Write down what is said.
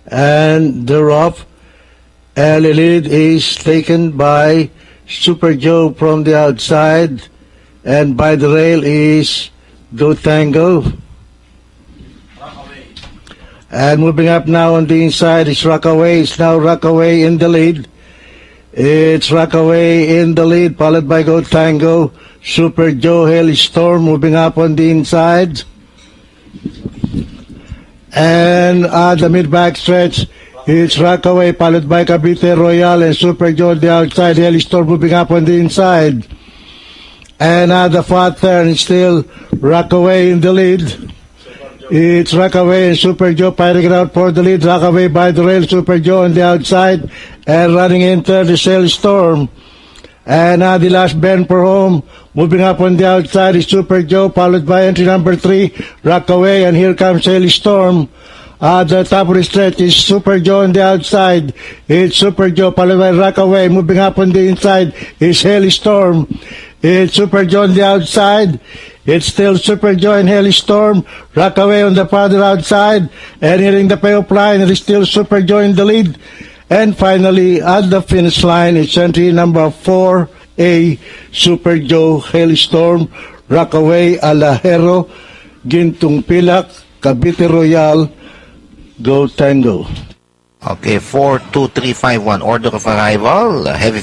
and the rough early lead is taken by Super Joe from the outside, and by the rail is Go Tango. And moving up now on the inside is Rockaway. It's now Rockaway in the lead. It's Rockaway in the lead, followed by Go Tango. Super Joe Hailstorm moving up on the inside. And at the mid-back stretch, it's Rockaway, followed by Cavite Royal and Super Joe on the outside. Hailstorm moving up on the inside. And at the far turn, it's still Rockaway in the lead. It's Rockaway and Super Joe fighting it out for the lead. Rockaway by the rail, Super Joe on the outside, and running into the Hailstorm. And the last bend for home, moving up on the outside is Super Joe, followed by entry number 3, Rockaway, and here comes Hailstorm. At the top of the stretch is Super Joe on the outside. It's Super Joe, followed by Rockaway. Moving up on the inside is Hailstorm. It's Super Joe on the outside. It's still Super Joe and Hailstorm. Rockaway on the farther outside. And hitting the payoff line, it is still Super Joe in the lead. And finally, at the finish line, it's entry number 4A, Super Joe Hailstorm. Rockaway, Alajero, Gintong Pilak, Cavite Royal, Go Tango. Okay, 4, 2, 3, 5, 1. Order of arrival. Heavy